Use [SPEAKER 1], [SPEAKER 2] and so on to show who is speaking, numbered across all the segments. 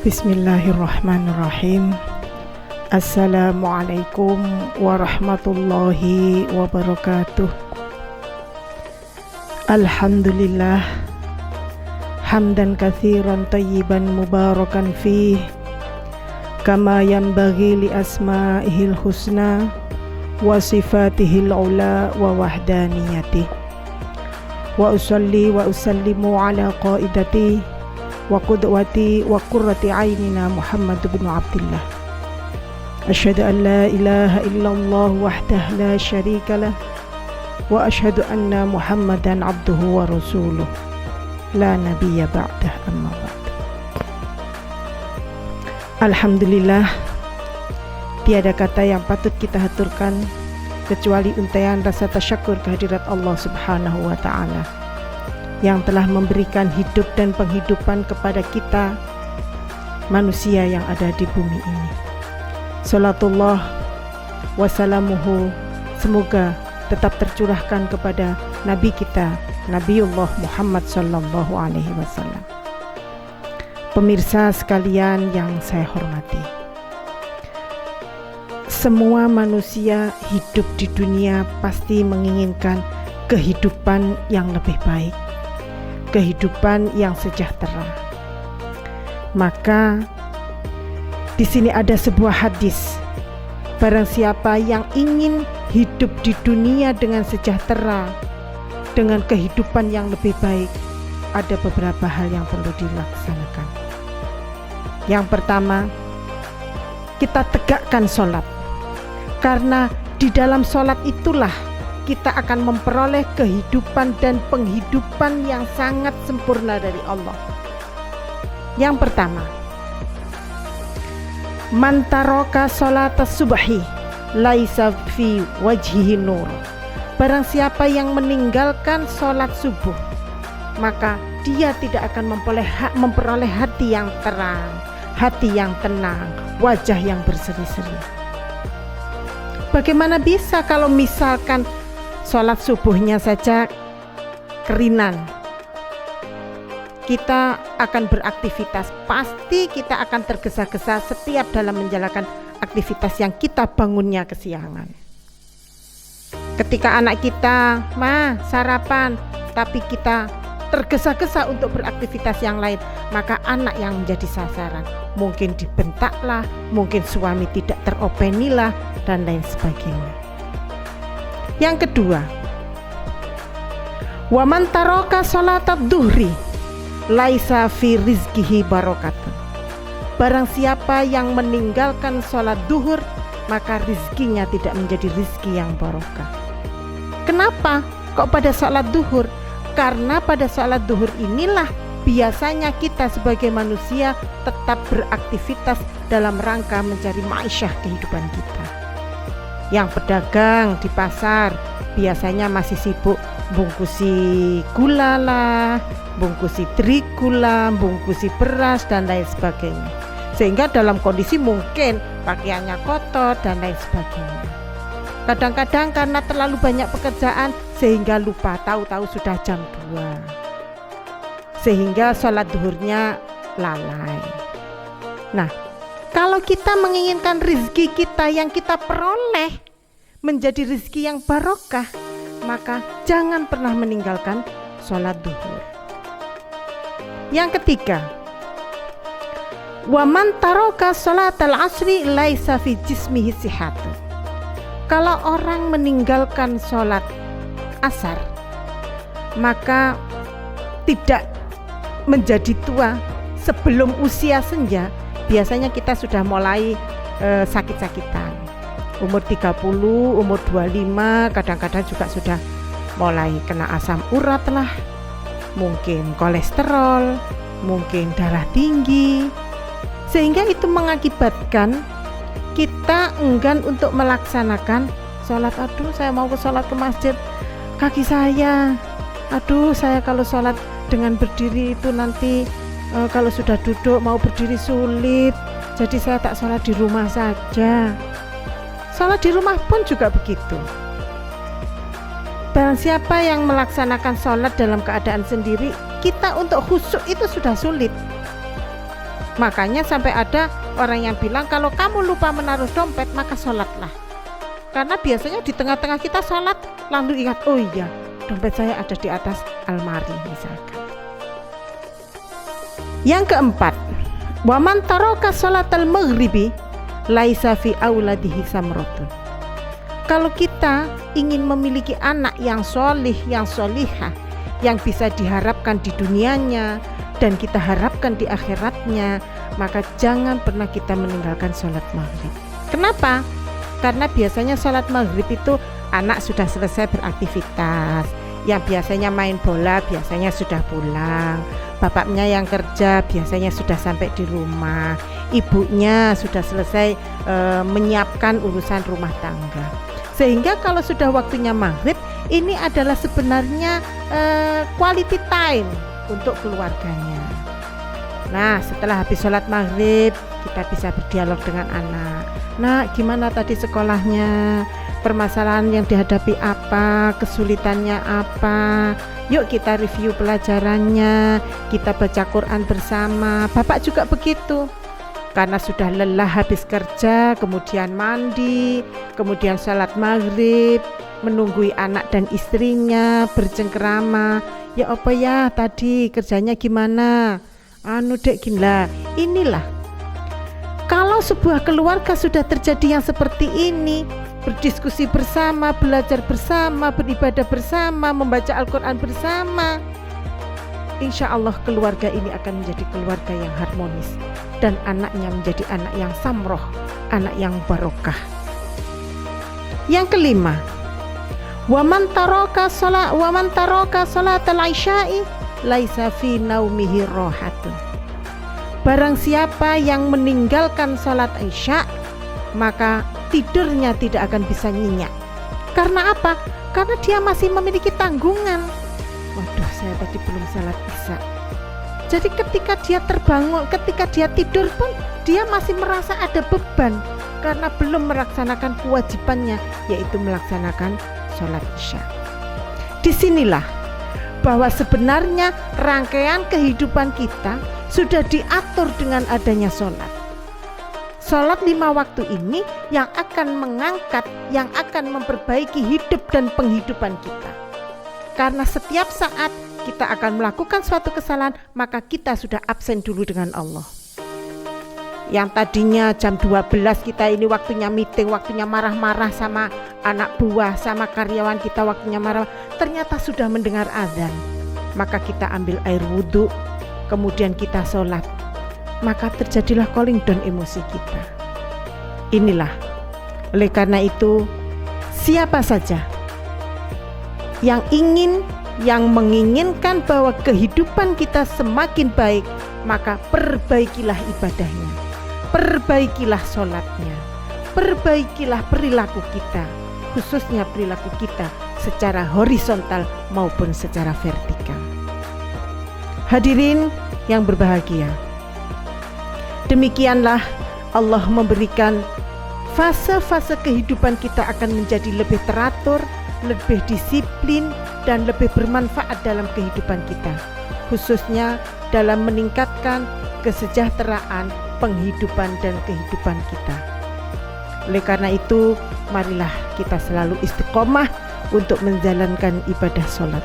[SPEAKER 1] Bismillahirrahmanirrahim. Assalamualaikum warahmatullahi wabarakatuh. Alhamdulillah hamdan katsiran tayyiban mubarakan fih kama yanbaghi li asma'ihil husna wa sifatihil ula wa wahdaniyati. Wa usalli wa usallimu ala qaidati wa qudwati wa qurrati aynina Muhammad bin Abdullah. Asyhadu an la ilaha illallah wahdahu la syarikalah wa asyhadu anna Muhammadan abduhu wa rasuluh la nabiyya ba'dah amma ba'd. Alhamdulillah, tiada kata yang patut kita haturkan kecuali untaian rasa tasyukur kehadirat Allah Subhanahu wa taala yang telah memberikan hidup dan penghidupan kepada kita manusia yang ada di bumi ini. Salatullah wassalamuhu semoga tetap tercurahkan kepada Nabi kita Nabiullah Muhammad sallallahu alaihi wasallam. Pemirsa sekalian yang saya hormati, semua manusia hidup di dunia pasti menginginkan kehidupan yang lebih baik, kehidupan yang sejahtera. Maka di sini ada sebuah hadis, barang siapa yang ingin hidup di dunia dengan sejahtera, dengan kehidupan yang lebih baik, ada beberapa hal yang perlu dilaksanakan. Yang pertama, kita tegakkan sholat, karena di dalam sholat itulah kita akan memperoleh kehidupan dan penghidupan yang sangat sempurna dari Allah. Yang pertama, man taraka sholatas subhi laisa fi wajhihi nur. Barang siapa yang meninggalkan sholat subuh, maka dia tidak akan memperoleh hati yang terang, hati yang tenang, wajah yang berseri-seri. Bagaimana bisa kalau misalkan sholat subuhnya saja kerinan, kita akan beraktivitas, pasti kita akan tergesa-gesa setiap dalam menjalankan aktivitas yang kita bangunnya kesiangan. Ketika anak kita, "Ma, sarapan," tapi kita tergesa-gesa untuk beraktivitas yang lain, maka anak yang menjadi sasaran. Mungkin dibentaklah, mungkin suami tidak teropenilah, dan lain sebagainya. Yang kedua, wa man taraka sholatat duhri laisa fi rizqihi barakatun. Barang siapa yang meninggalkan sholat duhur, maka rizkinya tidak menjadi rizki yang barokah. Kenapa kok pada sholat duhur? Karena pada sholat duhur inilah biasanya kita sebagai manusia tetap beraktivitas dalam rangka mencari ma'isyah kehidupan kita. Yang pedagang di pasar biasanya masih sibuk bungkusi gula lah, bungkusi terigu lah, bungkusi beras dan lain sebagainya. Sehingga dalam kondisi mungkin pakaiannya kotor dan lain sebagainya. Kadang-kadang karena terlalu banyak pekerjaan sehingga lupa, tahu-tahu sudah jam 2. Sehingga sholat duhurnya lalai. Nah, kalau kita menginginkan rezeki kita yang kita peroleh menjadi rezeki yang barokah, maka jangan pernah meninggalkan sholat duhur. Yang ketiga, wa man taraka sholatal asri laisa fi jismihi sihatun. Kalau orang meninggalkan sholat asar, maka tidak menjadi tua sebelum usia senja. Biasanya kita sudah mulai sakit-sakitan. Umur 30, umur 25, kadang-kadang juga sudah mulai kena asam urat lah, mungkin kolesterol, mungkin darah tinggi. Sehingga itu mengakibatkan kita enggan untuk melaksanakan sholat. Aduh, saya mau sholat ke masjid, kaki saya, aduh, saya kalau sholat dengan berdiri itu nanti kalau sudah duduk mau berdiri sulit, jadi saya tak sholat di rumah saja. Sholat di rumah pun juga begitu. Barang siapa yang melaksanakan sholat dalam keadaan sendiri, kita untuk khusyuk itu sudah sulit. Makanya sampai ada orang yang bilang kalau kamu lupa menaruh dompet maka sholatlah. Karena biasanya di tengah-tengah kita sholat lalu ingat, oh iya dompet saya ada di atas almari misalkan. Yang keempat, wa man taraka sholatal maghribi laisa fi auladihi samratun. Kalau kita ingin memiliki anak yang solih, yang solihah, yang bisa diharapkan di dunianya dan kita harapkan di akhiratnya, maka jangan pernah kita meninggalkan sholat maghrib. Kenapa? Karena biasanya sholat maghrib itu anak sudah selesai beraktivitas, yang biasanya main bola biasanya sudah pulang, bapaknya yang kerja biasanya sudah sampai di rumah, ibunya sudah selesai menyiapkan urusan rumah tangga. Sehingga kalau sudah waktunya maghrib, ini adalah sebenarnya quality time untuk keluarganya. Nah, setelah habis sholat maghrib, kita bisa berdialog dengan anak. Nah, gimana tadi sekolahnya? Permasalahan yang dihadapi apa? Kesulitannya apa? Yuk kita review pelajarannya, kita baca Quran bersama. Bapak juga begitu. Karena sudah lelah habis kerja, kemudian mandi, kemudian sholat maghrib, menunggui anak dan istrinya, bercengkerama. Ya apa ya tadi kerjanya gimana? Dek gila. Inilah kalau sebuah keluarga sudah terjadi yang seperti ini, berdiskusi bersama, belajar bersama, beribadah bersama, membaca Al-Quran bersama, insya Allah keluarga ini akan menjadi keluarga yang harmonis dan anaknya menjadi anak yang samroh, anak yang barokah. Yang kelima, waman taraka salatal isya'i laisa fi naumihi rohatun. Barang siapa yang meninggalkan salat isya, maka tidurnya tidak akan bisa nyenyak. Karena apa? Karena dia masih memiliki tanggungan. Waduh, saya tadi belum salat isya. Jadi ketika dia terbangun, ketika dia tidur pun dia masih merasa ada beban karena belum melaksanakan kewajibannya, yaitu melaksanakan sholat isya. Disinilah bahwa sebenarnya rangkaian kehidupan kita sudah diatur dengan adanya sholat. Sholat 5 waktu ini yang akan mengangkat, yang akan memperbaiki hidup dan penghidupan kita. Karena setiap saat kita akan melakukan suatu kesalahan, maka kita sudah absen dulu dengan Allah. Yang tadinya jam 12 kita ini waktunya meeting, waktunya marah-marah sama anak buah, sama karyawan kita, waktunya marah, ternyata sudah mendengar azan. Maka kita ambil air wudhu, kemudian kita sholat, maka terjadilah calling down emosi kita. Inilah, oleh karena itu siapa saja yang menginginkan bahwa kehidupan kita semakin baik, maka perbaikilah ibadahnya, perbaikilah sholatnya, perbaikilah perilaku kita, khususnya perilaku kita secara horizontal maupun secara vertikal. Hadirin yang berbahagia, demikianlah Allah memberikan fase-fase kehidupan kita akan menjadi lebih teratur, lebih disiplin, dan lebih bermanfaat dalam kehidupan kita, khususnya dalam meningkatkan kesejahteraan penghidupan dan kehidupan kita. Oleh karena itu, marilah kita selalu istiqomah untuk menjalankan ibadah sholat,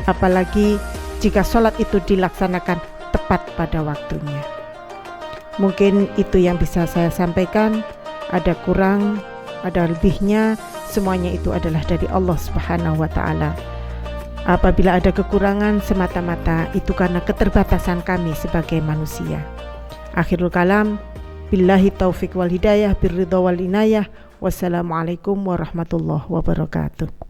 [SPEAKER 1] apalagi jika sholat itu dilaksanakan tepat pada waktunya. Mungkin itu yang bisa saya sampaikan. Ada kurang, ada lebihnya, semuanya itu adalah dari Allah Subhanahu wa Ta'ala. Apabila ada kekurangan, semata-mata itu karena keterbatasan kami sebagai manusia. Akhirul kalam, billahi taufiq wal hidayah, birridha wal inayah. Wassalamualaikum warahmatullahi wabarakatuh.